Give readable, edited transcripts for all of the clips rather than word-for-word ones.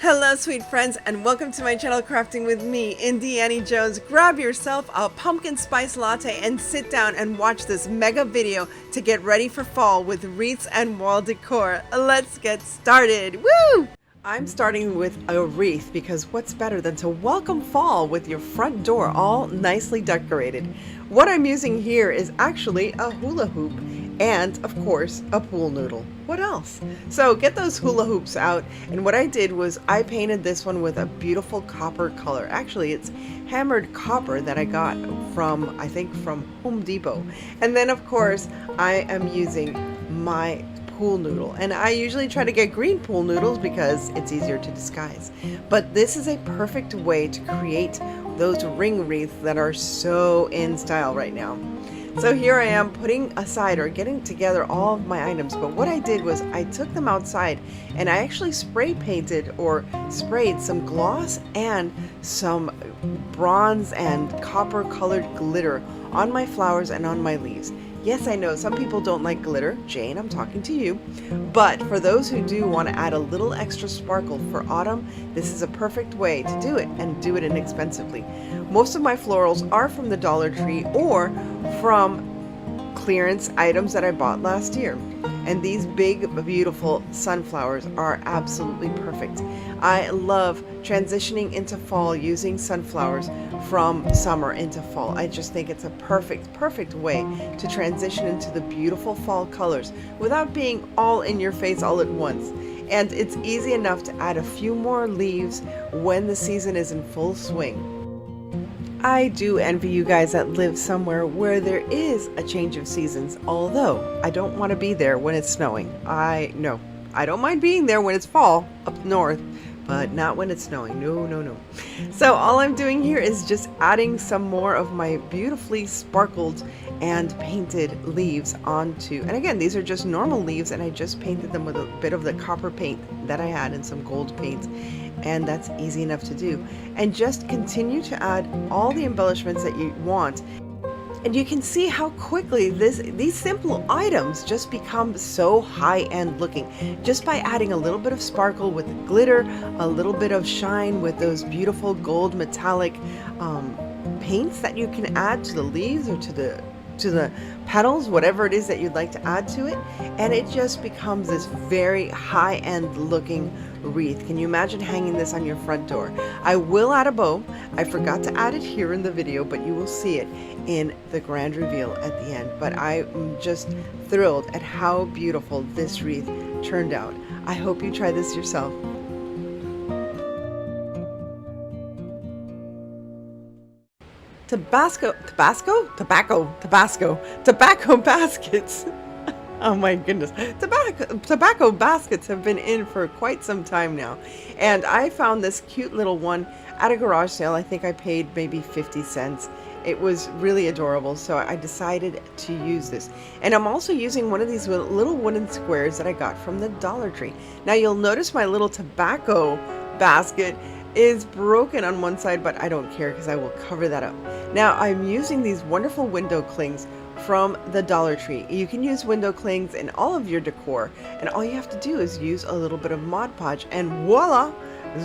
Hello sweet friends, and welcome to my channel Crafting with me, IndieAnnieJones. Grab yourself a pumpkin spice latte and sit down and watch this mega video to get ready for fall with wreaths and wall decor. Let's get started. Woo! I'm starting with a wreath because what's better than to welcome fall with your front door all nicely decorated. What I'm using here is actually a hula hoop and of course a pool noodle. What else? So get those hula hoops out, and what I did was I painted this one with a beautiful copper color. Actually, it's hammered copper that I got from, I think, from Home Depot. And then of course I am using my pool noodle, and I usually try to get green pool noodles because it's easier to disguise, but this is a perfect way to create those ring wreaths that are so in style right now. So here I am putting aside or getting together all of my items, but what I did was I took them outside and I actually spray painted or sprayed some gloss and some bronze and copper colored glitter on my flowers and on my leaves. Yes, I know some people don't like glitter. Jane, I'm talking to you. But for those who do want to add a little extra sparkle for autumn, this is a perfect way to do it, and do it inexpensively. Most of my florals are from the Dollar Tree or from clearance items that I bought last year. And these big, beautiful sunflowers are absolutely perfect. I love transitioning into fall using sunflowers from summer into fall. I just think it's a perfect way to transition into the beautiful fall colors without being all in your face all at once. And it's easy enough to add a few more leaves when the season is in full swing. I do envy you guys that live somewhere where there is a change of seasons, although I don't want to be there when it's snowing. I don't mind being there when it's fall up north, but not when it's snowing. No. So all I'm doing here is just adding some more of my beautifully sparkled and painted leaves onto, and again, these are just normal leaves, and I just painted them with a bit of the copper paint that I had and some gold paint. And that's easy enough to do. And just continue to add all the embellishments that you want. And you can see how quickly these simple items just become so high-end looking just by adding a little bit of sparkle with the glitter, a little bit of shine with those beautiful gold metallic paints that you can add to the leaves or to the petals, whatever it is that you'd like to add to it, and it just becomes this very high-end looking wreath. Can you imagine hanging this on your front door? I will add a bow. I forgot to add it here in the video, but you will see it in the grand reveal at the end. But I'm just thrilled at how beautiful this wreath turned out. I hope you try this yourself. Tobacco baskets. Oh my goodness. Tobacco baskets have been in for quite some time now. And I found this cute little one at a garage sale. I think I paid maybe 50 cents. It was really adorable, so I decided to use this. And I'm also using one of these little wooden squares that I got from the Dollar Tree. Now you'll notice my little tobacco basket is broken on one side, but I don't care because I will cover that up. Now I'm using these wonderful window clings from the Dollar Tree. You can use window clings in all of your decor, and all you have to do is use a little bit of Mod Podge, and voila,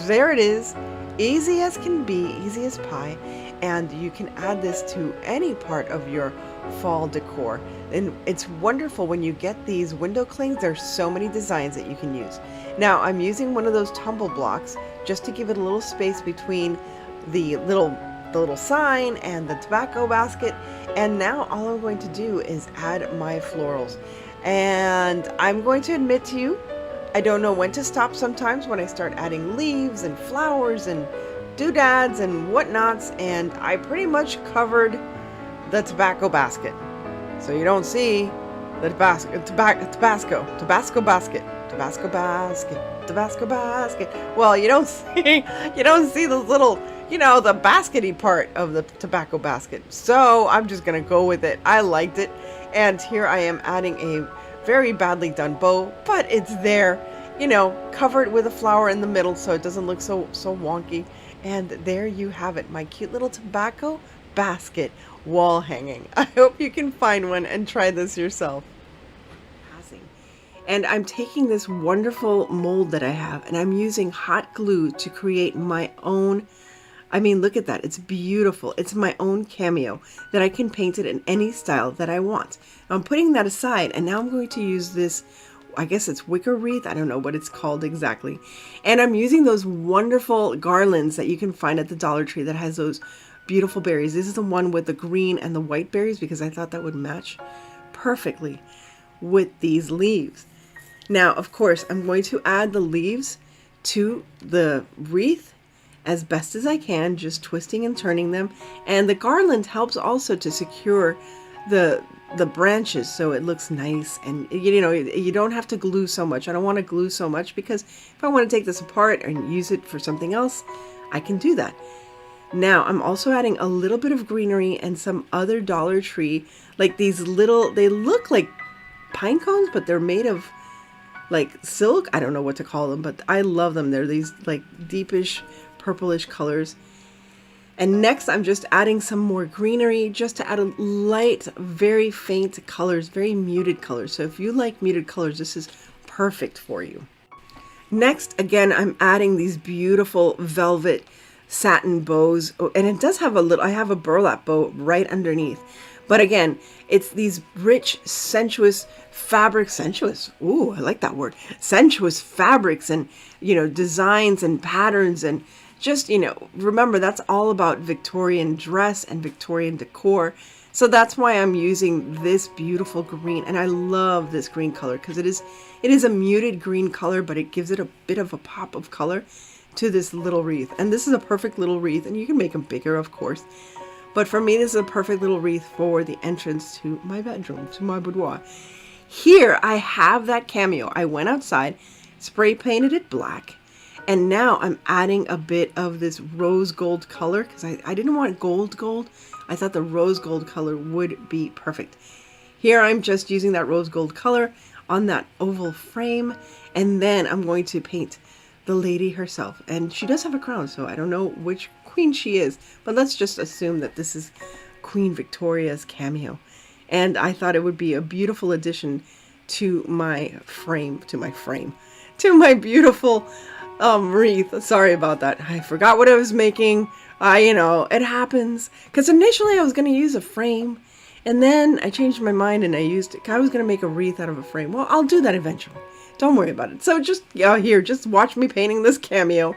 there it is. Easy as can be, easy as pie, and you can add this to any part of your fall decor. And it's wonderful when you get these window clings. There's so many designs that you can use. Now I'm using one of those tumble blocks just to give it a little space between the little sign and the tobacco basket. And now all I'm going to do is add my florals. And I'm going to admit to you, I don't know when to stop sometimes when I start adding leaves and flowers and doodads and whatnots, and I pretty much covered the tobacco basket. So you don't see the Tabasco basket. Well, you don't see the little, the baskety part of the tobacco basket. So I'm just gonna go with it. I liked it, and here I am adding a very badly done bow, but it's there, covered with a flower in the middle so it doesn't look so wonky. And there you have it, my cute little tobacco basket wall hanging. I hope you can find one and try this yourself. And I'm taking this wonderful mold that I have and I'm using hot glue to create my own. I mean, look at that. It's beautiful. It's my own cameo that I can paint it in any style that I want. I'm putting that aside and now I'm going to use this, I guess it's wicker wreath. I don't know what it's called exactly. And I'm using those wonderful garlands that you can find at the Dollar Tree that has those beautiful berries. This is the one with the green and the white berries because I thought that would match perfectly with these leaves. Now, of course, I'm going to add the leaves to the wreath as best as I can, just twisting and turning them. And the garland helps also to secure the branches so it looks nice. And you know, you don't have to glue so much. I don't want to glue so much because if I want to take this apart and use it for something else, I can do that. Now, I'm also adding a little bit of greenery and some other Dollar Tree, like these little, they look like pine cones, but they're made of like silk. I don't know what to call them, but I love them. They're these like deepish purplish colors. And next I'm just adding some more greenery just to add a light, very faint colors, very muted colors. So if you like muted colors, this is perfect for you. Next, again, I'm adding these beautiful velvet satin bows. Oh, and it does have a little, I have a burlap bow right underneath. But again, it's these rich, sensuous fabrics, ooh, I like that word, sensuous fabrics and, you know, designs and patterns and just, you know, remember that's all about Victorian dress and Victorian decor. So that's why I'm using this beautiful green. And I love this green color because it is a muted green color, but it gives it a bit of a pop of color to this little wreath. And this is a perfect little wreath, and you can make them bigger, of course. But for me, this is a perfect little wreath for the entrance to my bedroom, to my boudoir. Here, I have that cameo. I went outside, spray painted it black, and now I'm adding a bit of this rose gold color because I didn't want gold. I thought the rose gold color would be perfect. Here, I'm just using that rose gold color on that oval frame, and then I'm going to paint the lady herself. And she does have a crown, so I don't know which queen she is, but let's just assume that this is Queen Victoria's cameo. And I thought it would be a beautiful addition to my frame, to my beautiful wreath. Sorry about that. I forgot what I was making. You know, it happens. Because initially I was going to use a frame, and then I changed my mind and I was going to make a wreath out of a frame. Well, I'll do that eventually. Don't worry about it. So just, here, just watch me painting this cameo,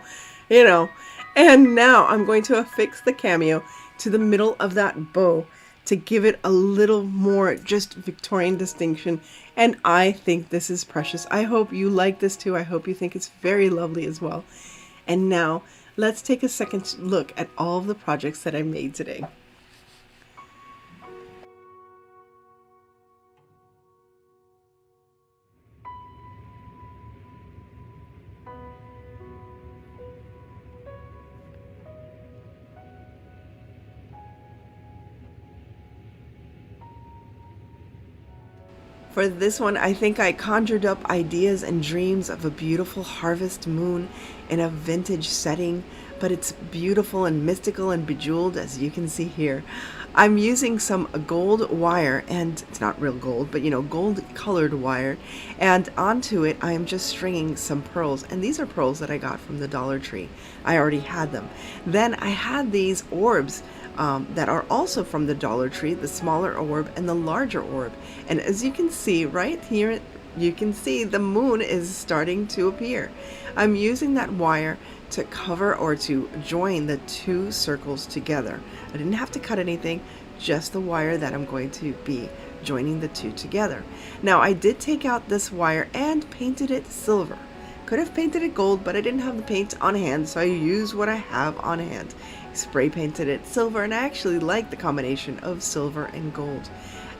you know. And now I'm going to affix the cameo to the middle of that bow to give it a little more just Victorian distinction. And I think this is precious. I hope you like this too. I hope you think it's very lovely as well. And now let's take a second look at all of the projects that I made today. For this one, I think I conjured up ideas and dreams of a beautiful harvest moon in a vintage setting, but it's beautiful and mystical and bejeweled, as you can see here. I'm using some gold wire, and it's not real gold, but you know, gold colored wire, and onto it I am just stringing some pearls, and these are pearls that I got from the Dollar Tree. I already had them. Then I had these orbs that are also from the Dollar Tree, the smaller orb and the larger orb. And as you can see right here, you can see the moon is starting to appear. I'm using that wire to cover or to join the two circles together. I didn't have to cut anything, just the wire that I'm going to be joining the two together. Now I did take out this wire and painted it silver. Could have painted it gold, but I didn't have the paint on hand, so I used what I have on hand. Spray painted it silver, and I actually like the combination of silver and gold.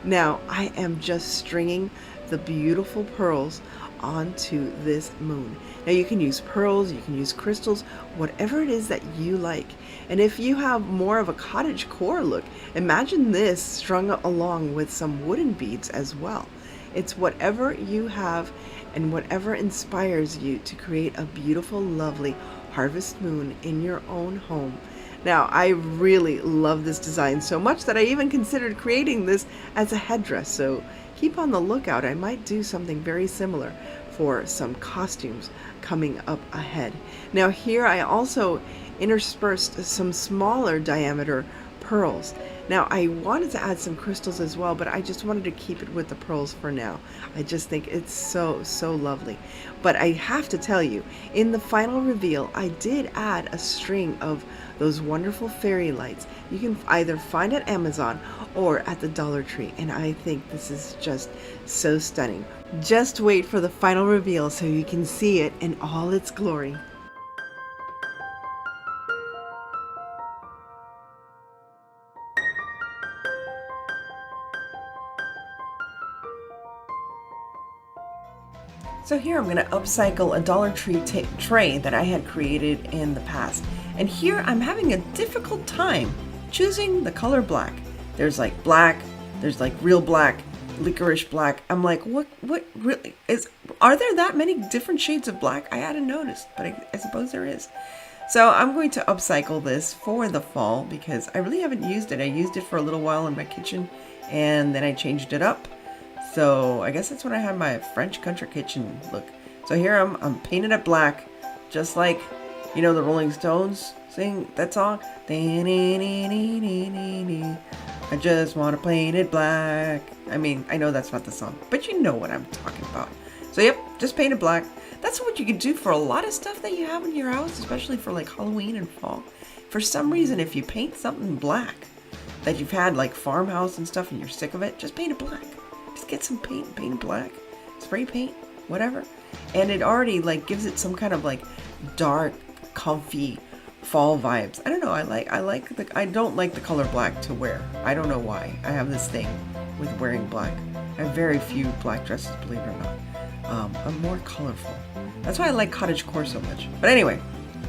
Now I am just stringing the beautiful pearls onto this moon. Now you can use pearls, you can use crystals, whatever it is that you like. And if you have more of a CottageCore look, imagine this strung along with some wooden beads as well. It's whatever you have and whatever inspires you to create a beautiful, lovely harvest moon in your own home. Now, I really love this design so much that I even considered creating this as a headdress. So keep on the lookout. I might do something very similar for some costumes coming up ahead. Now here I also interspersed some smaller diameter pearls. Now I wanted to add some crystals as well, but I just wanted to keep it with the pearls for now. I just think it's so lovely. But I have to tell you, in the final reveal, I did add a string of those wonderful fairy lights. You can either find at Amazon or at the Dollar Tree, and I think this is just so stunning. Just wait for the final reveal so you can see it in all its glory. So here I'm going to upcycle a Dollar Tree tray that I had created in the past. And here I'm having a difficult time choosing the color black. There's like black, there's like real black, licorice black. I'm like, what really is, are there that many different shades of black? I hadn't noticed, but I suppose there is. So I'm going to upcycle this for the fall because I really haven't used it. I used it for a little while in my kitchen and then I changed it up. So I guess that's when I had my French country kitchen look. So here I'm painted it black, just like, you know, the Rolling Stones sing that song. I just want to paint it black. I mean, I know that's not the song, but you know what I'm talking about. So yep, just paint it black. That's what you can do for a lot of stuff that you have in your house, especially for like Halloween and fall. For some reason, if you paint something black that you've had like Farmhouse and stuff and you're sick of it, just paint it black. Just get some paint it black, spray paint, whatever. And it already like gives it some kind of like dark, comfy fall vibes. I don't know, I don't like the color black to wear. I don't know why. I have this thing with wearing black. I have very few black dresses, believe it or not. I'm more colorful. That's why I like CottageCore so much. But anyway,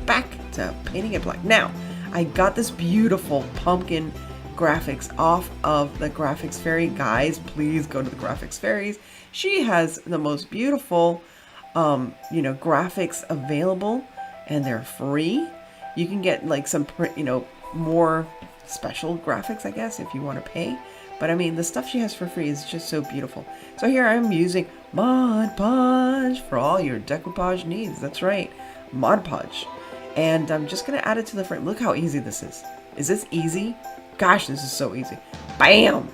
back to painting it black. Now, I got this beautiful pumpkin graphics off of the Graphics Fairy. Guys, please go to the Graphics Fairies. She has the most beautiful graphics available, and they're free. You can get like some more special graphics, I guess, if you want to pay, but I mean the stuff she has for free is just so beautiful. So here I'm using Mod Podge for all your decoupage needs. That's right, Mod Podge. And I'm just gonna add it to the frame. Look how easy this is. Is this easy? Gosh, this is so easy. Bam!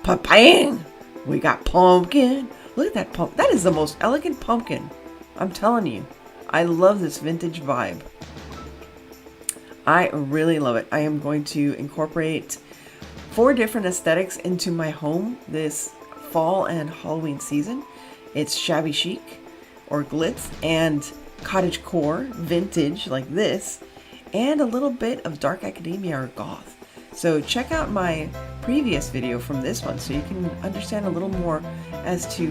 Pa-bang! We got pumpkin. Look at that pumpkin. That is the most elegant pumpkin. I'm telling you. I love this vintage vibe. I really love it. I am going to incorporate 4 different aesthetics into my home this fall and Halloween season. It's Shabby Chic or Glitz and CottageCore vintage like this, and a little bit of dark academia or goth. So check out my previous video from this one so you can understand a little more as to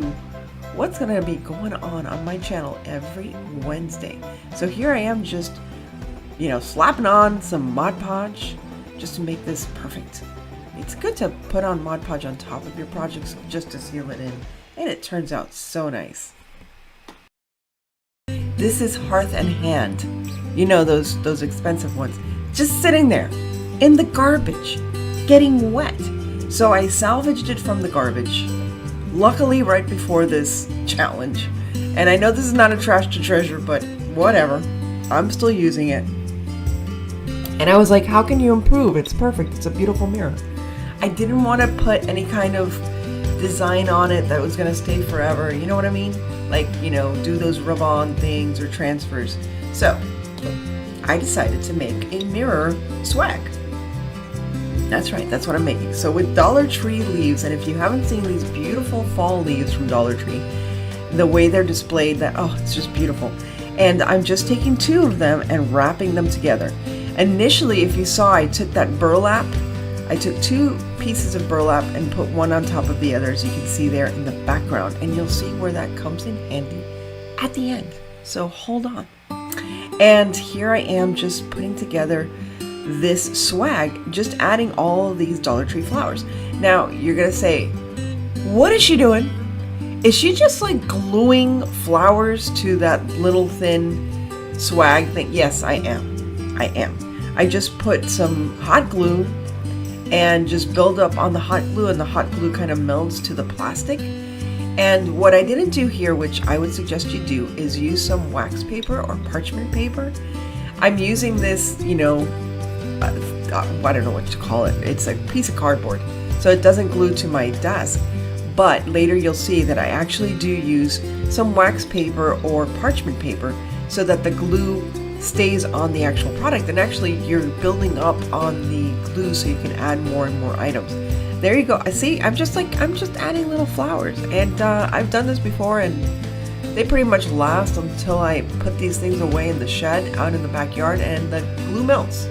what's going to be going on my channel every Wednesday. So here I am just, slapping on some Mod Podge just to make this perfect. It's good to put on Mod Podge on top of your projects just to seal it in, and it turns out so nice. This is Hearth and Hand. You know, those expensive ones. Just sitting there in the garbage, getting wet. So I salvaged it from the garbage, luckily right before this challenge. And I know this is not a trash to treasure, but whatever. I'm still using it. And I was like, how can you improve? It's perfect. It's a beautiful mirror. I didn't want to put any kind of design on it that was going to stay forever. You know what I mean? Like, do those rub-on things or transfers. So I decided to make a mirror swag. That's right, that's what I'm making. So with Dollar Tree leaves, and if you haven't seen these beautiful fall leaves from Dollar Tree, the way they're displayed, it's just beautiful. And I'm just taking 2 of them and wrapping them together. Initially, if you saw, I took that burlap. I took 2 pieces of burlap and put one on top of the other, as you can see there in the background. And you'll see where that comes in handy at the end. So hold on. And here I am just putting together this swag, just adding all of these Dollar Tree flowers. Now, you're going to say, what is she doing? Is she just like gluing flowers to that little thin swag thing? Yes, I am. I just put some hot glue and just build up on the hot glue, and the hot glue kind of melts to the plastic. And what I didn't do here, which I would suggest you do, is use some wax paper or parchment paper. I'm using this, you know, I don't know what to call it. It's a piece of cardboard, so it doesn't glue to my desk. But later you'll see that I actually do use some wax paper or parchment paper so that the glue stays on the actual product, and actually you're building up on the glue so you can add more and more items. There you go. I see, I'm just adding little flowers, and I've done this before, and they pretty much last until I put these things away in the shed out in the backyard and the glue melts.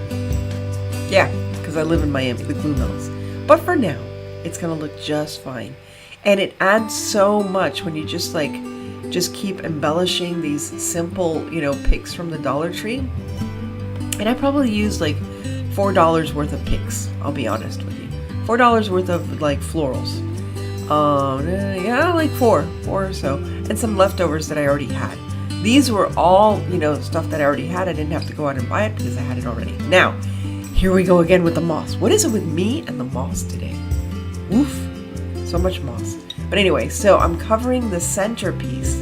Yeah, because I live in Miami, the glue melts. But for now, it's gonna look just fine. And it adds so much when you just keep embellishing these simple, you know, picks from the Dollar Tree. And I probably used like $4 worth of picks, I'll be honest with you. $4 worth of like florals. Yeah, like four or so. And some leftovers that I already had. These were all, you know, stuff that I already had. I didn't have to go out and buy it because I had it already. Now, here we go again with the moss. What is it with me and the moss today? Oof. So much moss. But anyway, so I'm covering the centerpiece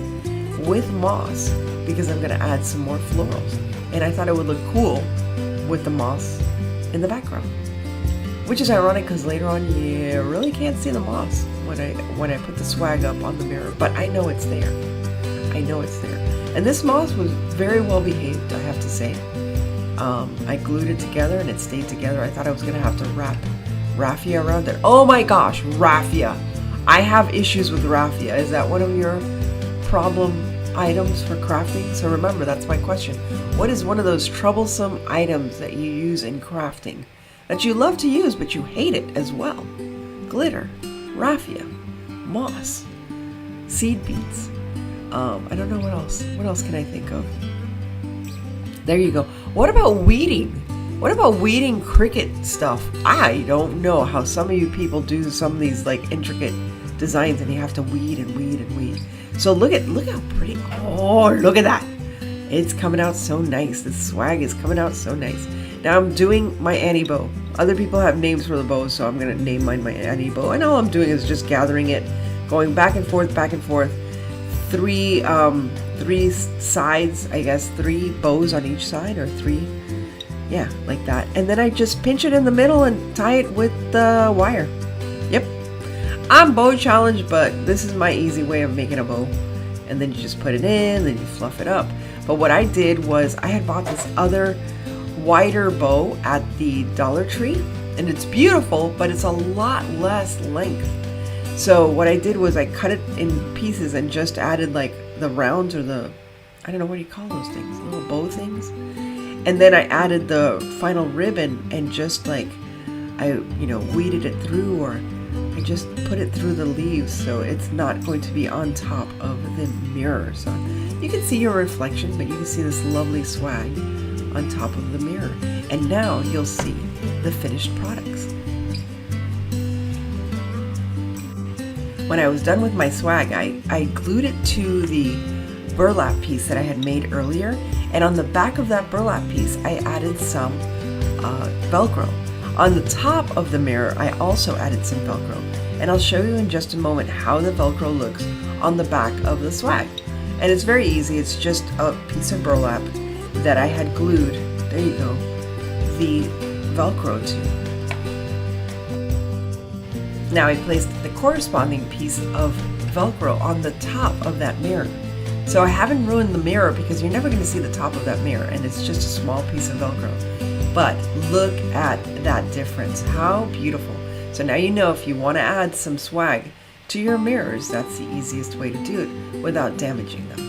with moss because I'm going to add some more florals. And I thought it would look cool with the moss in the background. Which is ironic because later on you really can't see the moss when I put the swag up on the mirror. But I know it's there. I know it's there. And this moss was very well behaved, I have to say. I glued it together and it stayed together. I thought I was going to have to wrap raffia around it. Oh my gosh, raffia. I have issues with raffia. Is that one of your problem items for crafting? So remember, that's my question. What is one of those troublesome items that you use in crafting that you love to use but you hate it as well? Glitter, raffia, moss, seed beads. I don't know what else. What else can I think of? There you go. What about weeding? What about weeding cricket stuff? I don't know how some of you people do some of these like intricate designs and you have to weed and weed and weed. So look how pretty. Oh, look at that. It's coming out so nice. This swag is coming out so nice. Now I'm doing my Annie bow. Other people have names for the bows, so I'm going to name mine my Annie bow. And all I'm doing is just gathering it, going back and forth, three sides, I guess, 3 bows on each side, or 3. Yeah, like that. And then I just pinch it in the middle and tie it with the wire. Yep. I'm bow challenged, but this is my easy way of making a bow. And then you just put it in, then you fluff it up. But what I did was I had bought this other wider bow at the Dollar Tree. And it's beautiful, but it's a lot less length. So what I did was I cut it in pieces and just added like the rounds or the, I don't know, what do you call those things? Little bow things. And then I added the final ribbon and just like, I, you know, weeded it through, or I just put it through the leaves so it's not going to be on top of the mirror. So you can see your reflection, but you can see this lovely swag on top of the mirror. And now you'll see the finished products. When I was done with my swag, I glued it to the burlap piece that I had made earlier. And on the back of that burlap piece, I added some Velcro. On the top of the mirror, I also added some Velcro. And I'll show you in just a moment how the Velcro looks on the back of the swag. And it's very easy. It's just a piece of burlap that I had glued, there you go, the Velcro to. Now I placed the corresponding piece of Velcro on the top of that mirror. So I haven't ruined the mirror because you're never going to see the top of that mirror, and it's just a small piece of Velcro. But look at that difference. How beautiful. So now you know if you want to add some swag to your mirrors, that's the easiest way to do it without damaging them.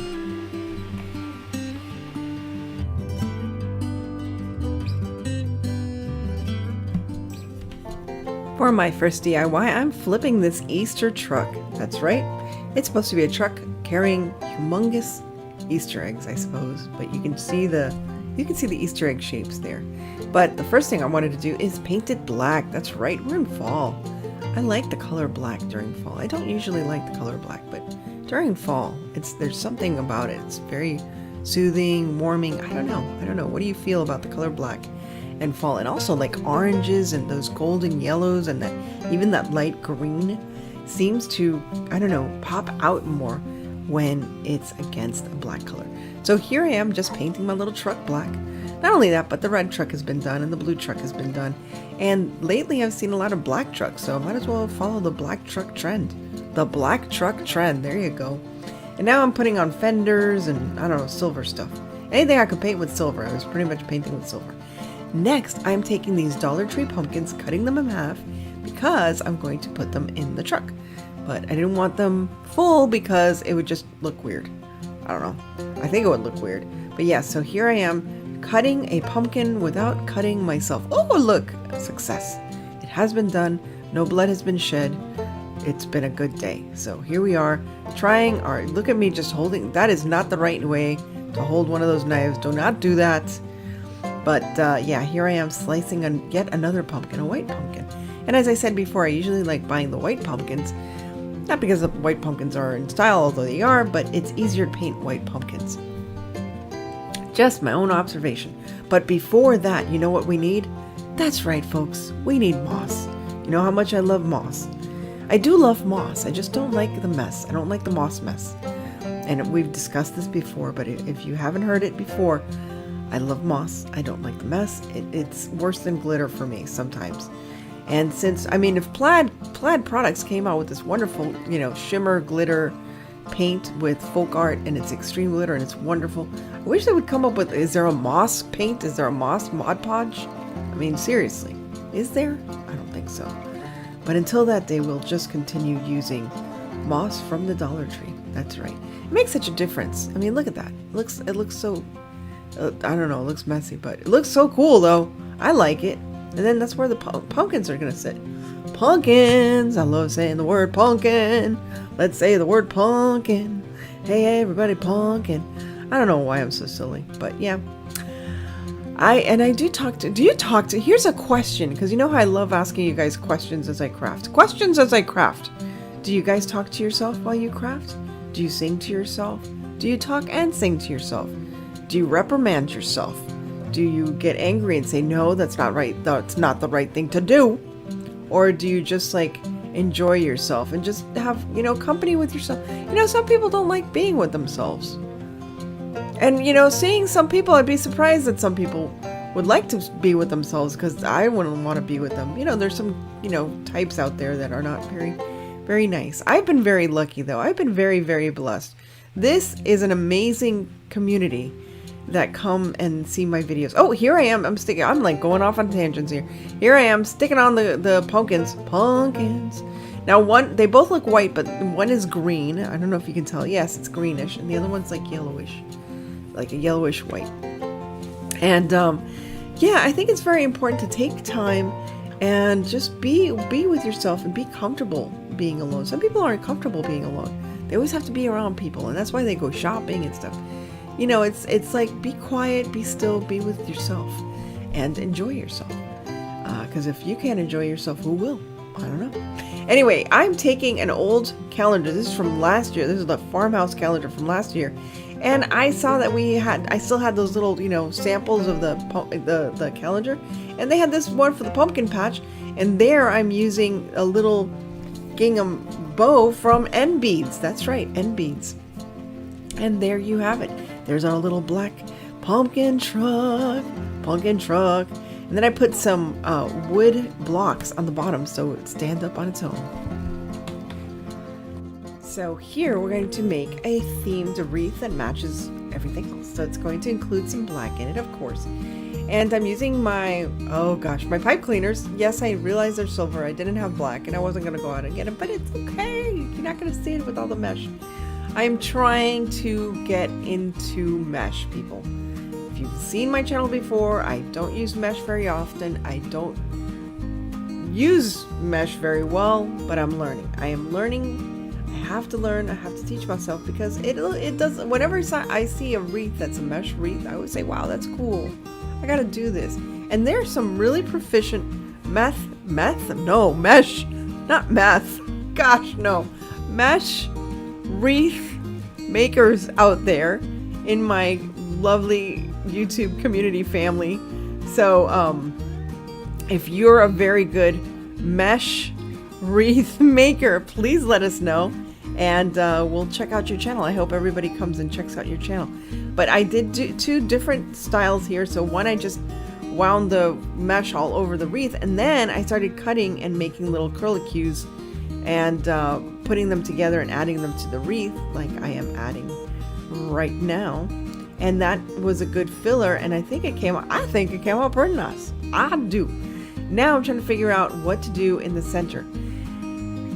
For my first DIY, I'm flipping this Easter truck. That's right. It's supposed to be a truck carrying humongous Easter eggs, I suppose, but you can see the Easter egg shapes there. But the first thing I wanted to do is paint it black. That's right, we're in fall. I like the color black during fall. I don't usually like the color black, but during fall, there's something about it. It's very soothing, warming. I don't know. What do you feel about the color black and fall? And also like oranges and those golden yellows and even that light green seems to, I don't know, pop out more when it's against a black color. So here I am just painting my little truck black. Not only that, but the red truck has been done and the blue truck has been done. And lately I've seen a lot of black trucks, so I might as well follow the black truck trend. The black truck trend, there you go. And now I'm putting on fenders and, I don't know, silver stuff. Anything I could paint with silver, I was pretty much painting with silver. Next, I'm taking these Dollar Tree pumpkins, cutting them in half, because I'm going to put them in the truck. But I didn't want them full because it would just look weird. I don't know. I think it would look weird. But yeah, so here I am cutting a pumpkin without cutting myself. Oh, look, success. It has been done. No blood has been shed. It's been a good day. So here we are trying our, look at me just holding. That is not the right way to hold one of those knives. Do not do that. But yeah, here I am slicing yet another pumpkin, a white pumpkin. And as I said before, I usually like buying the white pumpkins. Not because the white pumpkins are in style, although they are, but it's easier to paint white pumpkins. Just my own observation. But before that, you know what we need? That's right, folks. We need moss. You know how much I love moss. I do love moss. I just don't like the mess. I don't like the moss mess. And we've discussed this before, but if you haven't heard it before, I love moss. I don't like the mess. It's worse than glitter for me sometimes. And since, I mean, if Plaid Products came out with this wonderful, you know, shimmer glitter paint with folk art and it's extreme glitter and it's wonderful, I wish they would come up with, is there a moss paint? Is there a moss Mod Podge? I mean, seriously, is there? I don't think so. But until that day, we'll just continue using moss from the Dollar Tree. That's right. It makes such a difference. I mean, look at that. It looks so, I don't know, it looks messy, but it looks so cool though. I like it. And then that's where the pumpkins are going to sit. Pumpkins! I love saying the word pumpkin. Let's say the word pumpkin. Hey, everybody, pumpkin. I don't know why I'm so silly, but yeah. I do talk to, here's a question, because you know how I love asking you guys questions as I craft. Questions as I craft. Do you guys talk to yourself while you craft? Do you sing to yourself? Do you talk and sing to yourself? Do you reprimand yourself? Do you get angry and say, no, that's not right. That's not the right thing to do? Or do you just like enjoy yourself and just have, you know, company with yourself? You know, some people don't like being with themselves. And, you know, seeing some people, I'd be surprised that some people would like to be with themselves because I wouldn't want to be with them. You know, there's some, you know, types out there that are not very, very nice. I've been very lucky though. I've been very, very blessed. This is an amazing community that come and see my videos. Oh, here I am. I'm like going off on tangents here. Here I am sticking on the pumpkins. Now they both look white, but one is green. I don't know if you can tell. Yes, it's greenish. And the other one's like yellowish, like a yellowish white. And yeah, I think it's very important to take time and just be with yourself and be comfortable being alone. Some people aren't comfortable being alone. They always have to be around people, and that's why they go shopping and stuff. You know, it's like be quiet, be still, be with yourself, and enjoy yourself. Because if you can't enjoy yourself, who will? I don't know. Anyway, I'm taking an old calendar. This is from last year. This is the Farmhouse calendar from last year. And I saw that I still had those little, you know, samples of the calendar. And they had this one for the pumpkin patch. And there I'm using a little gingham bow from N Beads. That's right, N Beads. And there you have it. There's our little black pumpkin truck. And then I put some wood blocks on the bottom so it stands up on its own. So here we're going to make a themed wreath that matches everything else. So it's going to include some black in it, of course. And I'm using my pipe cleaners. Yes, I realize they're silver. I didn't have black and I wasn't going to go out and get them, but it's okay. You're not going to see it with all the mesh. I'm trying to get into mesh, people. If you've seen my channel before, I don't use mesh very often. I don't use mesh very well, but I'm learning. I am learning. I have to learn. I have to teach myself because it does. Whenever I see a wreath that's a mesh wreath, I always say, wow, that's cool. I got to do this. And there's some really proficient mesh, mesh wreath makers out there in my lovely YouTube community family. So if you're a very good mesh wreath maker, please let us know, and we'll check out your channel. I hope everybody comes and checks out your channel. But I did do 2 different styles here. So one, I just wound the mesh all over the wreath, and then I started cutting and making little curlicues and putting them together and adding them to the wreath, like I am adding right now. And that was a good filler, and I think it came out pretty nice. I do. Now I'm trying to figure out what to do in the center.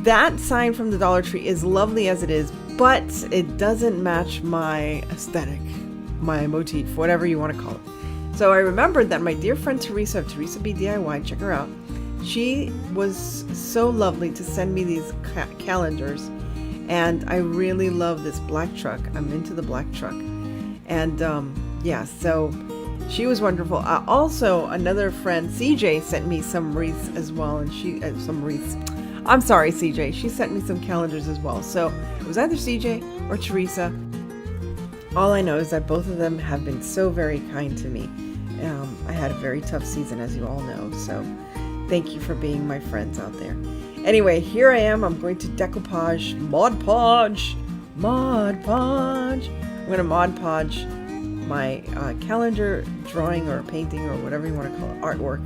That sign from the Dollar Tree is lovely as it is, but it doesn't match my aesthetic, my motif, whatever you want to call it. So I remembered that my dear friend Teresa of Teresa B DIY, check her out, she was so lovely to send me these calendars, and I really love this black truck. I'm into the black truck. And yeah, so she was wonderful. Also, another friend, CJ, sent me some wreaths as well, and some wreaths. I'm sorry, CJ. She sent me some calendars as well. So it was either CJ or Teresa. All I know is that both of them have been so very kind to me. I had a very tough season, as you all know. So thank you for being my friends out there. Anyway, here I am. I'm going to decoupage, Mod Podge. I'm going to Mod Podge my calendar drawing or painting or whatever you want to call it, artwork,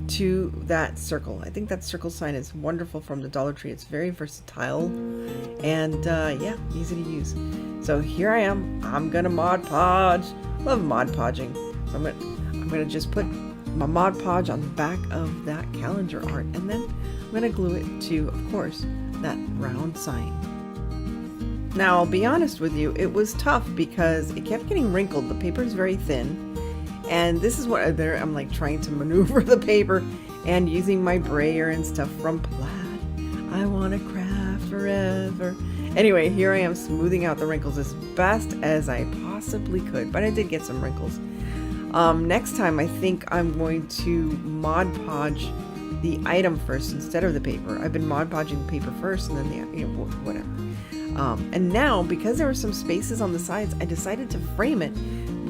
to that circle. I think that circle sign is wonderful from the Dollar Tree. It's very versatile and yeah, easy to use. So here I am. I'm going to Mod Podge. Love Mod Podging. So I'm going to just put my Mod Podge on the back of that calendar art, and then I'm going to glue it to, of course, that round sign. Now, I'll be honest with you, it was tough because it kept getting wrinkled. The paper is very thin, and this is what I'm like trying to maneuver the paper and using my brayer and stuff from plaid. I want to craft forever. Anyway, here I am smoothing out the wrinkles as best as I possibly could, but I did get some wrinkles. Next time, I think I'm going to Mod Podge the item first instead of the paper. I've been Mod Podging the paper first, and then the whatever. And now, because there were some spaces on the sides, I decided to frame it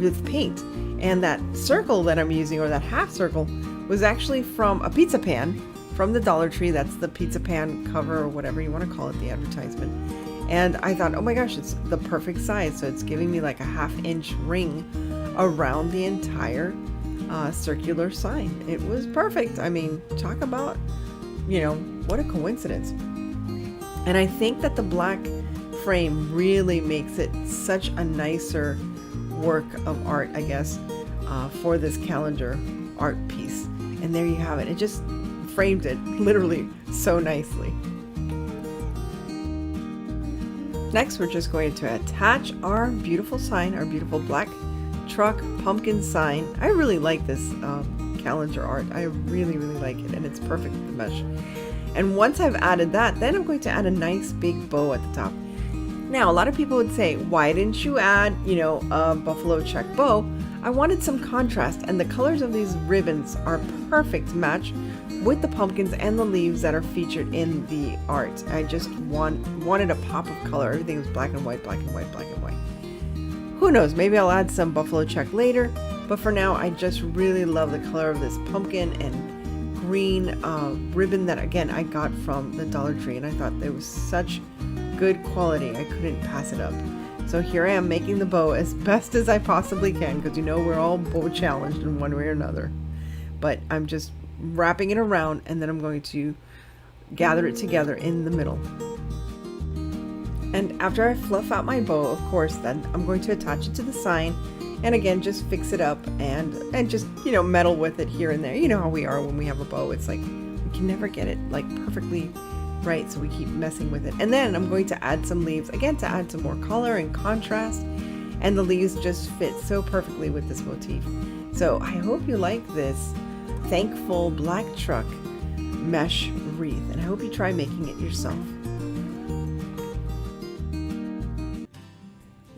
with paint. And that circle that I'm using, or that half circle, was actually from a pizza pan from the Dollar Tree. That's the pizza pan cover, or whatever you want to call it, the advertisement. And I thought, oh my gosh, it's the perfect size. So it's giving me like a 1/2 inch ring around the entire circular sign. It was perfect. I mean, talk about, what a coincidence. And I think that the black frame really makes it such a nicer work of art, I guess, for this calendar art piece. And there you have it. It just framed it literally so nicely. Next, we're just going to attach our beautiful sign, our beautiful black truck pumpkin sign. I really like this calendar art. I really, really like it, and it's perfect with the mesh. And once I've added that, then I'm going to add a nice big bow at the top. Now, a lot of people would say, why didn't you add, a buffalo check bow? I wanted some contrast, and the colors of these ribbons are perfect match with the pumpkins and the leaves that are featured in the art. I just wanted a pop of color. Everything was black and white, black and white, black and white. Who knows, maybe I'll add some buffalo check later, but for now, I just really love the color of this pumpkin and green ribbon that, again, I got from the Dollar Tree, and I thought it was such good quality, I couldn't pass it up. So here I am making the bow as best as I possibly can, because we're all bow challenged in one way or another. But I'm just wrapping it around, and then I'm going to gather it together in the middle. And after I fluff out my bow, of course, then I'm going to attach it to the sign, and again, just fix it up and just, meddle with it here and there. You know how we are when we have a bow. It's like we can never get it like perfectly right, so we keep messing with it. And then I'm going to add some leaves, again, to add some more color and contrast, and the leaves just fit so perfectly with this motif. So I hope you like this thankful black truck mesh wreath, and I hope you try making it yourself.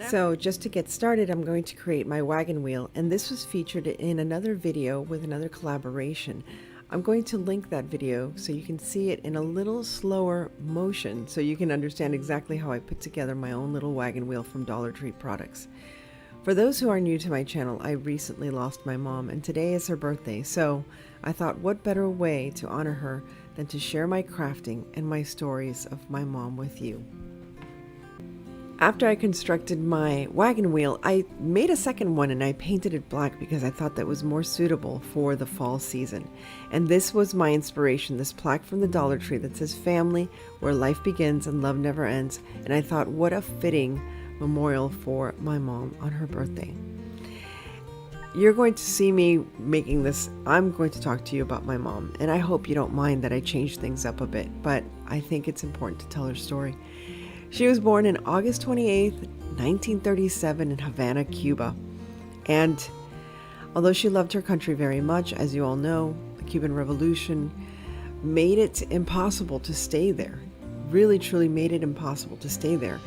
So just to get started, I'm going to create my wagon wheel, and this was featured in another video with another collaboration. I'm going to link that video so you can see it in a little slower motion, so you can understand exactly how I put together my own little wagon wheel from Dollar Tree products. For those who are new to my channel, I recently lost my mom, and today is her birthday, so I thought what better way to honor her than to share my crafting and my stories of my mom with you. After I constructed my wagon wheel, I made a second one and I painted it black because I thought that was more suitable for the fall season. And this was my inspiration, this plaque from the Dollar Tree that says "Family, where life begins and love never ends." And I thought, what a fitting memorial for my mom on her birthday. You're going to see me making this. I'm going to talk to you about my mom, and I hope you don't mind that I changed things up a bit, but I think it's important to tell her story. She was born on August 28th, 1937 in Havana, Cuba. And although she loved her country very much, as you all know, the Cuban Revolution made it impossible to stay there. Really, truly made it impossible to stay there.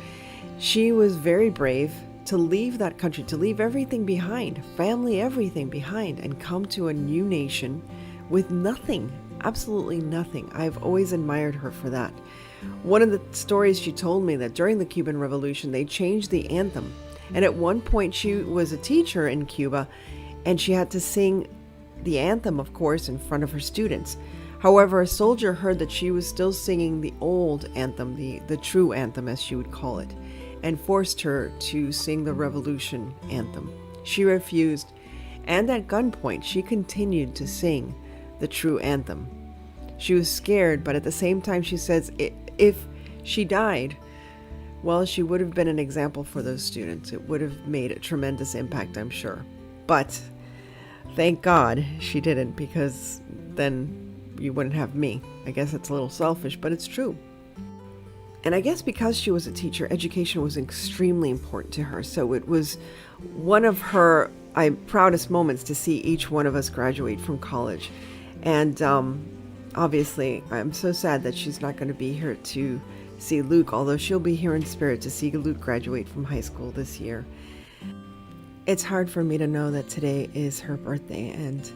She was very brave to leave that country, to leave everything behind, family, everything behind, and come to a new nation with nothing, absolutely nothing. I've always admired her for that. One of the stories she told me that during the Cuban Revolution, they changed the anthem. And at one point, she was a teacher in Cuba, and she had to sing the anthem, of course, in front of her students. However, a soldier heard that she was still singing the old anthem, the true anthem, as she would call it, and forced her to sing the revolution anthem. She refused, and at gunpoint, she continued to sing the true anthem. She was scared, but at the same time, she says if she died, well, she would have been an example for those students. It would have made a tremendous impact, I'm sure. But thank God she didn't, because then you wouldn't have me. I guess it's a little selfish, but it's true. And I guess because she was a teacher, education was extremely important to her. So it was one of her proudest moments to see each one of us graduate from college. And obviously, I'm so sad that she's not going to be here to see Luke, although she'll be here in spirit to see Luke graduate from high school this year. It's hard for me to know that today is her birthday, and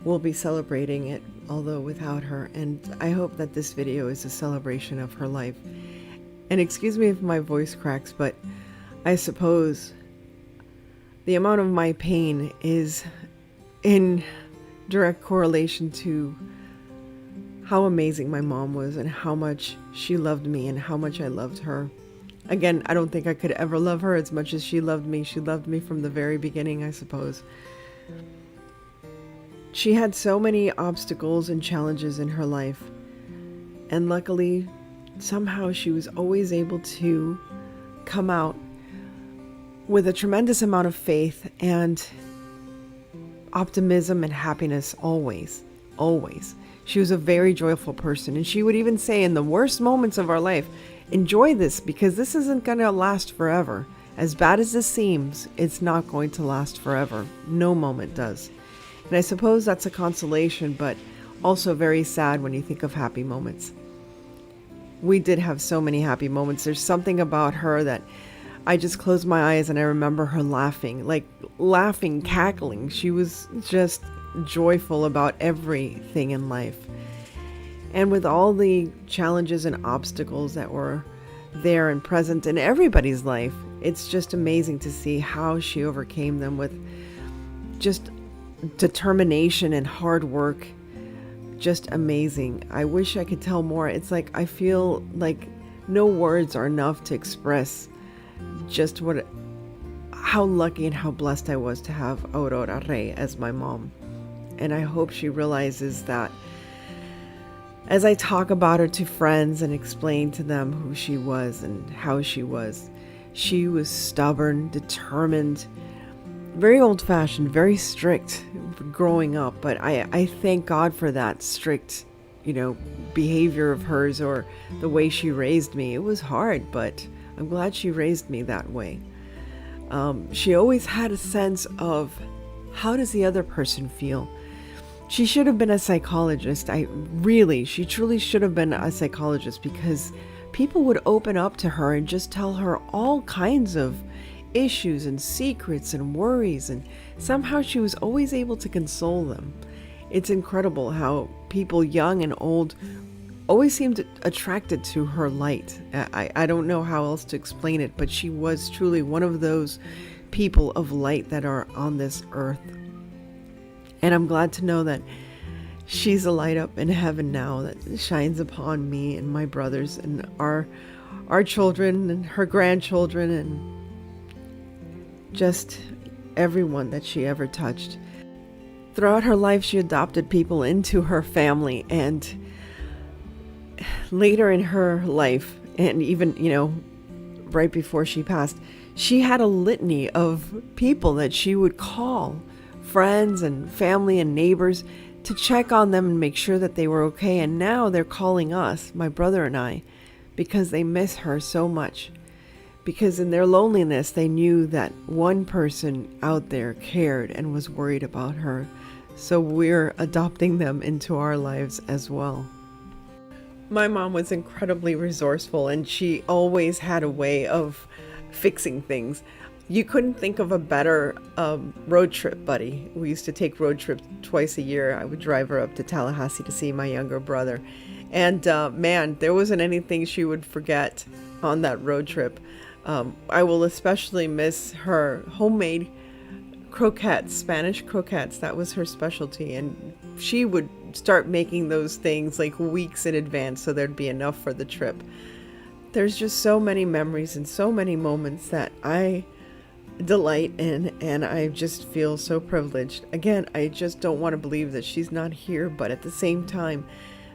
we'll be celebrating it, although without her. And I hope that this video is a celebration of her life. And excuse me if my voice cracks, but I suppose the amount of my pain is in direct correlation to how amazing my mom was and how much she loved me and how much I loved her. Again, I don't think I could ever love her as much as she loved me. She loved me from the very beginning, I suppose. She had so many obstacles and challenges in her life, and luckily, somehow she was always able to come out with a tremendous amount of faith and optimism and happiness always, always. She was a very joyful person, and she would even say in the worst moments of our life, enjoy this because this isn't going to last forever. As bad as this seems, it's not going to last forever. No moment does. And I suppose that's a consolation, but also very sad when you think of happy moments. We did have so many happy moments. There's something about her that I just close my eyes and I remember her laughing, cackling. She was just joyful about everything in life. And with all the challenges and obstacles that were there and present in everybody's life, it's just amazing to see how she overcame them with just determination and hard work. Just amazing. I wish I could tell more. It's like I feel like no words are enough to express just how lucky and how blessed I was to have Aurora Rey as my mom. And I hope she realizes that as I talk about her to friends and explain to them who she was and how she was stubborn, determined, very old-fashioned, very strict growing up. But I thank God for that strict, behavior of hers, or the way she raised me. It was hard, but I'm glad she raised me that way. She always had a sense of, how does the other person feel? She should have been a psychologist. She truly should have been a psychologist, because people would open up to her and just tell her all kinds of issues and secrets and worries, and somehow she was always able to console them. It's incredible how people young and old always seemed attracted to her light. I don't know how else to explain it, but she was truly one of those people of light that are on this earth. And I'm glad to know that she's a light up in heaven now that shines upon me and my brothers and our children and her grandchildren and just everyone that she ever touched. Throughout her life, she adopted people into her family, and later in her life, and even, right before she passed, she had a litany of people that she would call, friends and family and neighbors, to check on them and make sure that they were okay. And now they're calling us, my brother and I, because they miss her so much. Because in their loneliness, they knew that one person out there cared and was worried about her. So we're adopting them into our lives as well. My mom was incredibly resourceful, and she always had a way of fixing things. You couldn't think of a better road trip buddy. We used to take road trips twice a year. I would drive her up to Tallahassee to see my younger brother. And man, there wasn't anything she would forget on that road trip. I will especially miss her homemade croquettes, Spanish croquettes. That was her specialty. And she would start making those things like weeks in advance so there'd be enough for the trip. There's just so many memories and so many moments that I delight in, and I just feel so privileged. Again, I just don't want to believe that she's not here, but at the same time,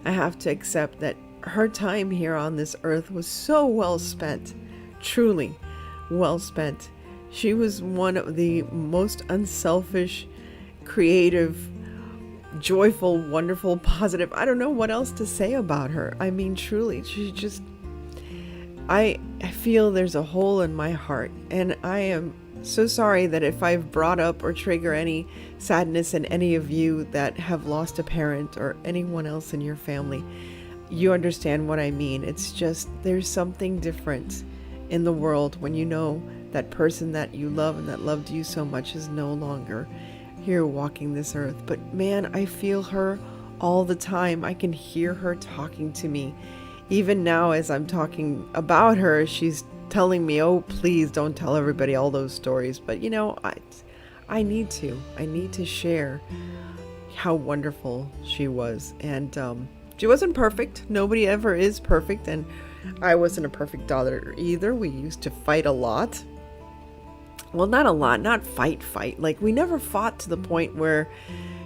I have to accept that her time here on this earth was so well spent, truly well spent. She was one of the most unselfish, creative, joyful, wonderful, positive. I don't know what else to say about her. I mean, truly, she just, I feel there's a hole in my heart, and I am so sorry that if I've brought up or trigger any sadness in any of you that have lost a parent or anyone else in your family. You understand what I mean. It's just, there's something different in the world when you know that person that you love and that loved you so much is no longer here walking this earth. But man, I feel her all the time. I can hear her talking to me. Even now as I'm talking about her, she's telling me, oh, please don't tell everybody all those stories. But I need to share how wonderful she was. And she wasn't perfect. Nobody ever is perfect. And I wasn't a perfect daughter either. We used to fight a lot. Well, not a lot, not fight. Like, we never fought to the point where,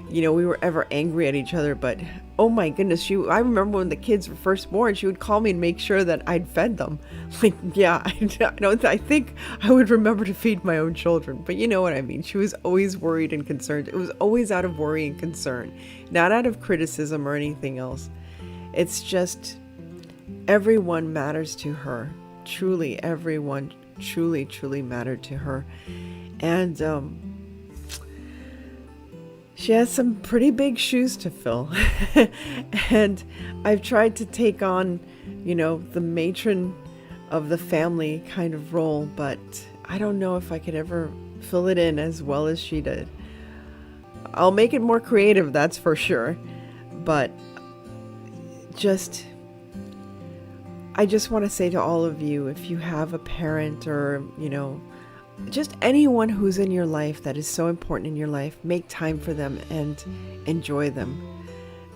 we were ever angry at each other. But oh my goodness, I remember when the kids were first born, she would call me and make sure that I'd fed them. Like, yeah, I think I would remember to feed my own children, but you know what I mean. She was always worried and concerned. It was always out of worry and concern, not out of criticism or anything else. It's just, everyone matters to her. Truly, everyone truly mattered to her. And she has some pretty big shoes to fill. And I've tried to take on, the matron of the family kind of role, but I don't know if I could ever fill it in as well as she did. I'll make it more creative, that's for sure. But I just want to say to all of you, if you have a parent or, just anyone who's in your life that is so important in your life, make time for them and enjoy them.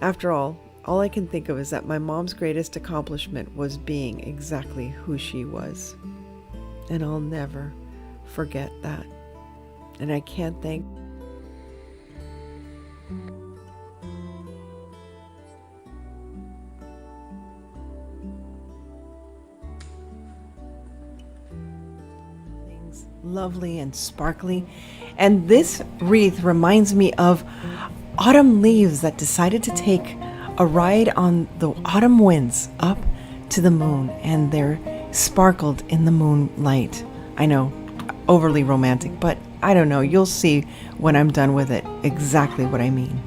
After all I can think of is that my mom's greatest accomplishment was being exactly who she was. And I'll never forget that. And I can't thank lovely and sparkly. And this wreath reminds me of autumn leaves that decided to take a ride on the autumn winds up to the moon, and they're sparkled in the moonlight. I know, overly romantic, but I don't know. You'll see when I'm done with it exactly what I mean.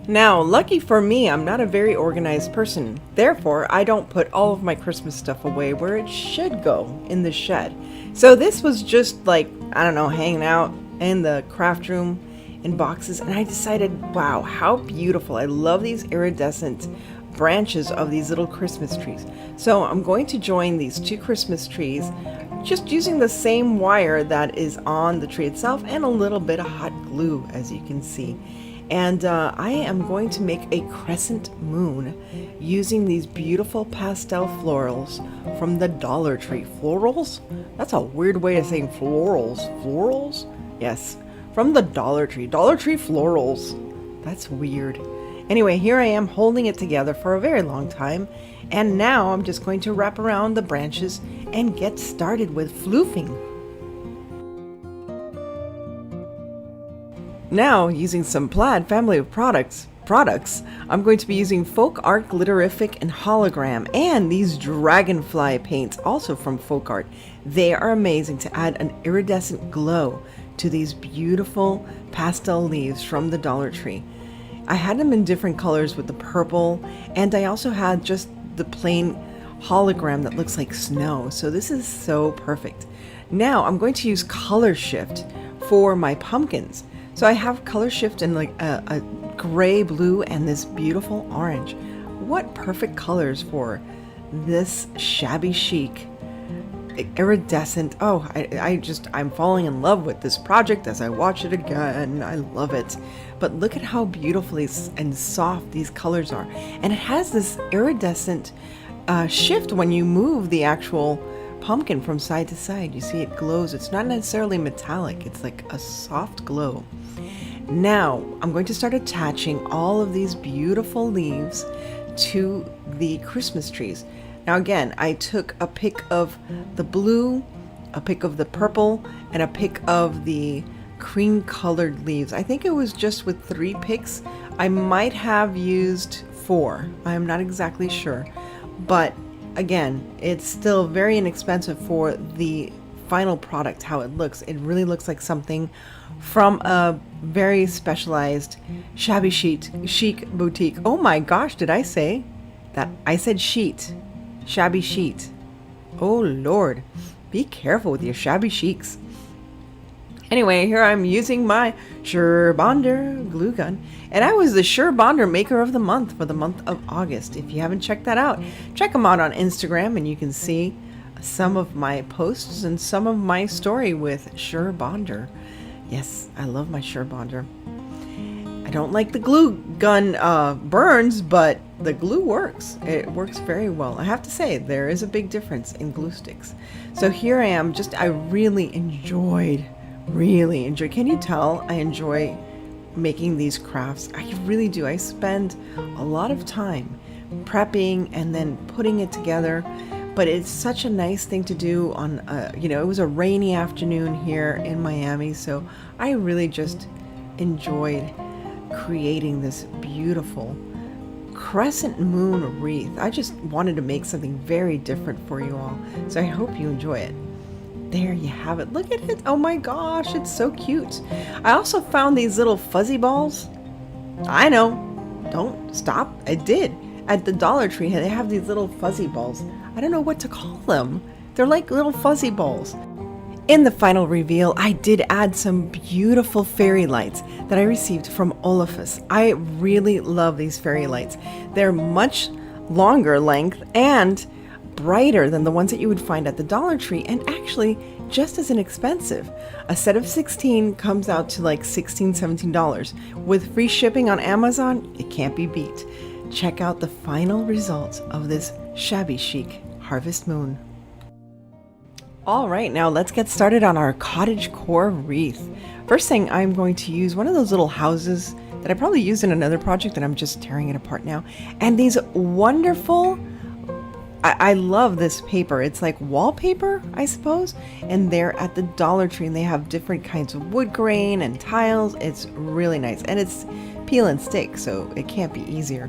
Now, lucky for me, I'm not a very organized person. Therefore, I don't put all of my Christmas stuff away where it should go, in the shed. So this was just like, hanging out in the craft room in boxes. And I decided, wow, how beautiful. I love these iridescent branches of these little Christmas trees. So I'm going to join these two Christmas trees just using the same wire that is on the tree itself and a little bit of hot glue, as you can see. And I am going to make a crescent moon using these beautiful pastel florals from the Dollar Tree. Florals? That's a weird way of saying florals. Florals? Yes, from the Dollar Tree. Dollar Tree florals. That's weird. Anyway, here I am holding it together for a very long time. And now I'm just going to wrap around the branches and get started with floofing. Now, using some Plaid family of products, I'm going to be using Folk Art Glitterific and Hologram, and these dragonfly paints, also from Folk Art. They are amazing to add an iridescent glow to these beautiful pastel leaves from the Dollar Tree. I had them in different colors with the purple, and I also had just the plain hologram that looks like snow. So this is so perfect. Now I'm going to use color shift for my pumpkins. So I have color shift in like a gray blue and this beautiful orange. What perfect colors for this shabby chic iridescent. Oh, I'm falling in love with this project as I watch it again. I love it. But look at how beautifully and soft these colors are. And it has this iridescent shift when you move the actual pumpkin from side to side. You see it glows. It's not necessarily metallic. It's like a soft glow. Now I'm going to start attaching all of these beautiful leaves to the Christmas trees. Now again, I took a pick of the blue, a pick of the purple, and a pick of the cream colored leaves. I think it was just with 3 picks. I might have used 4. I'm not exactly sure. But again, it's still very inexpensive for the final product, how it looks. It really looks like something from a very specialized shabby chic boutique. Oh my gosh, did I say that? I said sheet. Shabby chic. Oh Lord, be careful with your shabby chics. Anyway, here I'm using my Sure Bonder glue gun, and I was the Sure Bonder maker of the month for the month of August. If you haven't checked that out, check them out on Instagram and you can see some of my posts and some of my story with Sure Bonder. Yes, I love my Sure Bonder. I don't like the glue gun burns, but the glue works. It works very well. I have to say, there is a big difference in glue sticks. So here I am, I really enjoyed. Can you tell I enjoy making these crafts? I really do. I spend a lot of time prepping and then putting it together. But it's such a nice thing to do on, it was a rainy afternoon here in Miami, so I really just enjoyed creating this beautiful crescent moon wreath. I just wanted to make something very different for you all, so I hope you enjoy it. There you have it. Look at it. Oh my gosh, it's so cute. I also found these little fuzzy balls. I know. Don't stop. I did. At the Dollar Tree, they have these little fuzzy balls. I don't know what to call them. They're like little fuzzy balls. In the final reveal, I did add some beautiful fairy lights that I received from Olafus. I really love these fairy lights. They're much longer length and brighter than the ones that you would find at the Dollar Tree, and actually just as inexpensive. A set of 16 comes out to like $16, $17. With free shipping on Amazon, it can't be beat. Check out the final results of this shabby chic harvest moon. All right, now let's get started on our CottageCore wreath. First thing, I'm going to use one of those little houses that I probably used in another project, and I'm just tearing it apart now. And these wonderful, I love this paper. It's like wallpaper, I suppose. And they're at the Dollar Tree, and they have different kinds of wood grain and tiles. It's really nice, and it's peel and stick, so it can't be easier.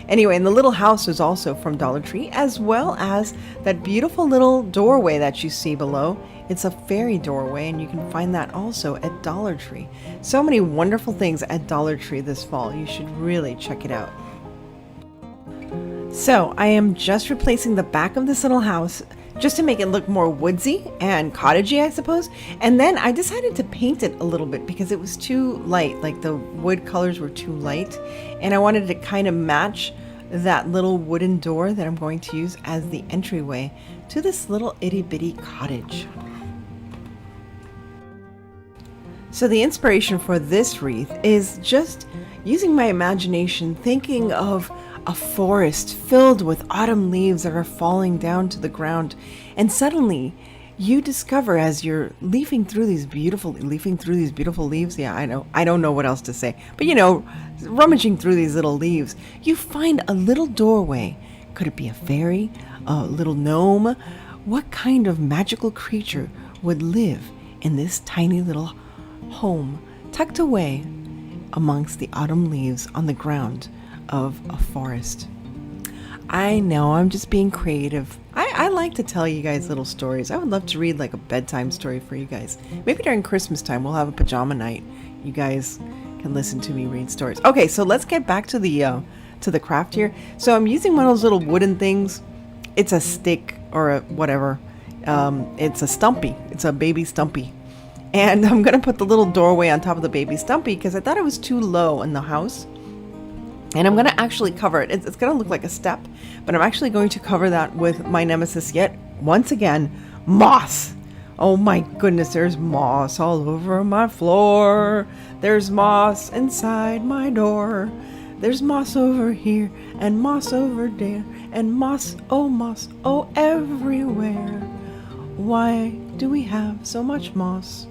Anyway, and the little house is also from Dollar Tree, as well as that beautiful little doorway that you see below. It's a fairy doorway, and you can find that also at Dollar Tree. So many wonderful things at Dollar Tree this fall. You should really check it out. So I am just replacing the back of this little house just to make it look more woodsy and cottagey, I suppose. And then I decided to paint it a little bit because it was too light, like the wood colors were too light. And I wanted to kind of match that little wooden door that I'm going to use as the entryway to this little itty bitty cottage. So the inspiration for this wreath is just using my imagination, thinking of a forest filled with autumn leaves that are falling down to the ground. And suddenly you discover, as you're leafing through these beautiful leaves. Yeah, I don't know what else to say. But rummaging through these little leaves, you find a little doorway. Could it be a fairy? A little gnome? What kind of magical creature would live in this tiny little home tucked away amongst the autumn leaves on the ground of a forest? I know, I'm just being creative. I like to tell you guys little stories. I would love to read like a bedtime story for you guys. Maybe during Christmas time we'll have a pajama night. You guys can listen to me read stories. Okay, so let's get back to the craft here. So I'm using one of those little wooden things. It's a stick or a whatever. It's a stumpy. It's a baby stumpy. And I'm going to put the little doorway on top of the baby stumpy because I thought it was too low in the house. And I'm going to actually cover it. It's going to look like a step, but I'm actually going to cover that with my nemesis yet once again, moss. Oh my goodness, there's moss all over my floor. There's moss inside my door. There's moss over here and moss over there and moss, oh everywhere. Why do we have so much moss?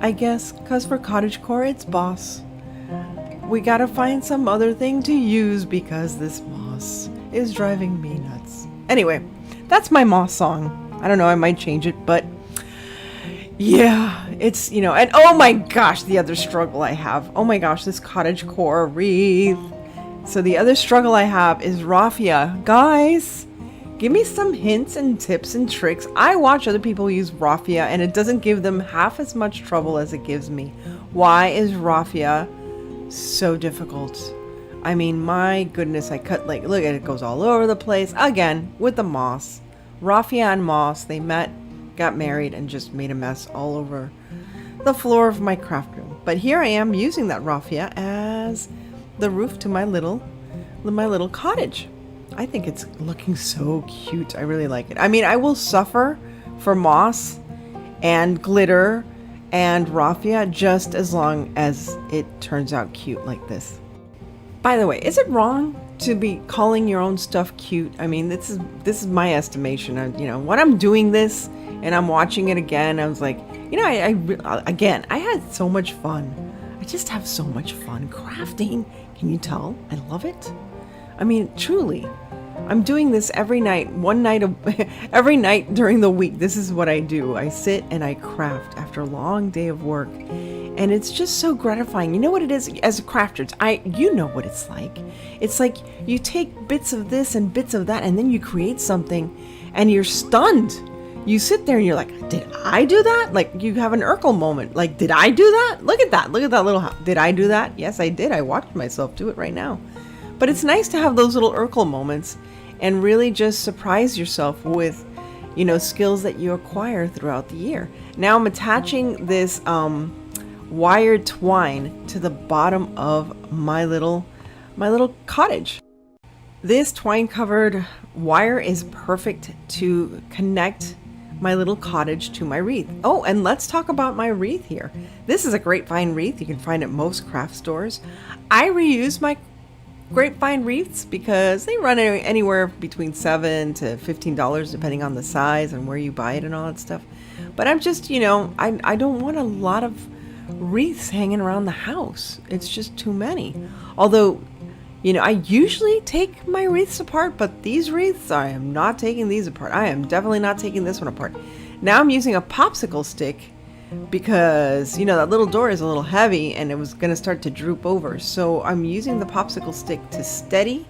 I guess 'cause for CottageCore it's boss. We gotta find some other thing to use because this moss is driving me nuts. Anyway, that's my moss song. I don't know, I might change it, but yeah, it's, and oh my gosh, the other struggle I have. Oh my gosh, this CottageCore wreath. So the other struggle I have is raffia. Guys, give me some hints and tips and tricks. I watch other people use raffia and it doesn't give them half as much trouble as it gives me. Why is raffia so difficult? I mean, my goodness, I cut look at it, goes all over the place. Again, with the moss. Raffia and moss, they met, got married, and just made a mess all over the floor of my craft room. But here I am using that raffia as the roof to my little cottage. I think it's looking so cute. I really like it. I mean, I will suffer for moss and glitter and raffia just as long as it turns out cute like this. By the way, is it wrong to be calling your own stuff cute? I mean, this is my estimation. When I'm doing this and I'm watching it again, I was like, I had so much fun. I just have so much fun crafting. Can you tell? I love it. I mean, truly. I'm doing this every night, every night during the week. This is what I do. I sit and I craft after a long day of work. And it's just so gratifying. You know what it is? As a crafter, you know what it's like. It's like you take bits of this and bits of that, and then you create something and you're stunned. You sit there and you're like, did I do that? Like, you have an Urkel moment. Like, did I do that? Look at that little house. Did I do that? Yes, I did. I watched myself do it right now. But it's nice to have those little Urkel moments and really just surprise yourself with, skills that you acquire throughout the year. Now I'm attaching this wired twine to the bottom of my little cottage. This twine covered wire is perfect to connect my little cottage to my wreath. Oh, and let's talk about my wreath here. This is a grapevine wreath. You can find it at most craft stores. I reuse my grapevine wreaths because they run anywhere between $7 to $15 depending on the size and where you buy it and all that stuff. But I'm just, I don't want a lot of wreaths hanging around the house. It's just too many. Although, I usually take my wreaths apart, but these wreaths, I am not taking these apart. I am definitely not taking this one apart. Now I'm using a popsicle stick because, that little door is a little heavy and it was going to start to droop over. So I'm using the popsicle stick to steady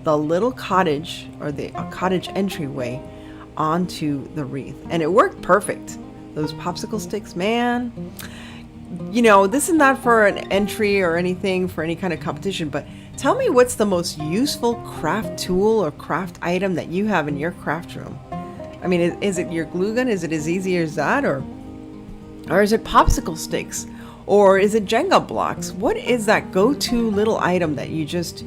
the little cottage or the cottage entryway onto the wreath. And it worked perfect. Those popsicle sticks, man. This is not for an entry or anything for any kind of competition, but tell me what's the most useful craft tool or craft item that you have in your craft room. I mean, is it your glue gun? Is it as easy as that? Or is it popsicle sticks? Or is it Jenga blocks? What is that go-to little item that you just,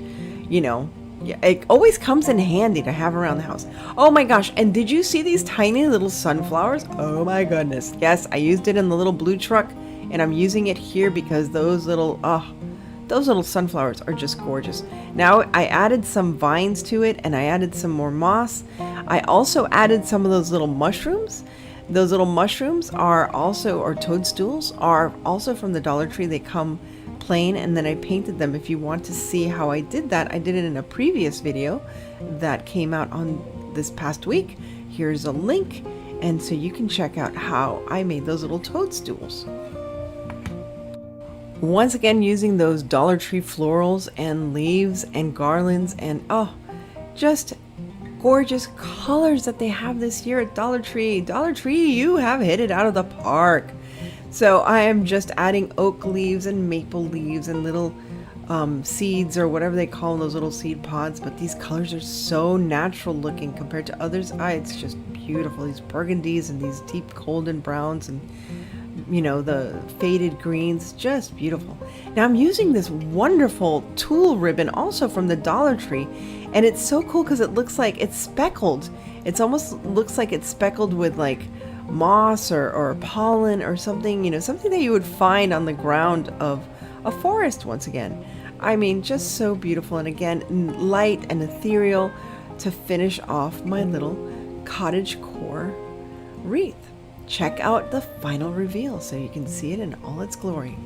you know, yeah, it always comes in handy to have around the house. Oh my gosh, and did you see these tiny little sunflowers? Oh my goodness. Yes, I used it in the little blue truck, and I'm using it here because those little sunflowers are just gorgeous. Now I added some vines to it, and I added some more moss. I also added some of those little mushrooms. Those little mushrooms are also, or toadstools, are also from the Dollar Tree. They come plain, and then I painted them. If you want to see how I did that, I did it in a previous video that came out on this past week. Here's a link, and so you can check out how I made those little toadstools. Once again, using those Dollar Tree florals and leaves and garlands, and oh, just gorgeous colors that they have this year at Dollar Tree. Dollar Tree, you have hit it out of the park. So I am just adding oak leaves and maple leaves and little seeds, or whatever they call them, those little seed pods. But these colors are so natural looking compared to others. It's just beautiful. These burgundies and these deep golden browns, and you know, the faded greens, just beautiful. Now I'm using this wonderful tulle ribbon also from the Dollar Tree, and it's so cool because it looks like it's speckled. It's almost looks like it's speckled with like moss or pollen or something, you know, something that you would find on the ground of a forest once again. I mean, just so beautiful, and again, light and ethereal to finish off my little CottageCore wreath. Check out the final reveal so you can see it in all its glory.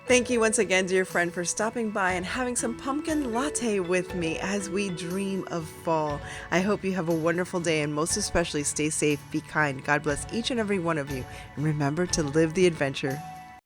Thank you once again, dear friend, for stopping by and having some pumpkin latte with me as we dream of fall. I hope you have a wonderful day, and most especially stay safe, be kind. God bless each and every one of you, and remember to live the adventure.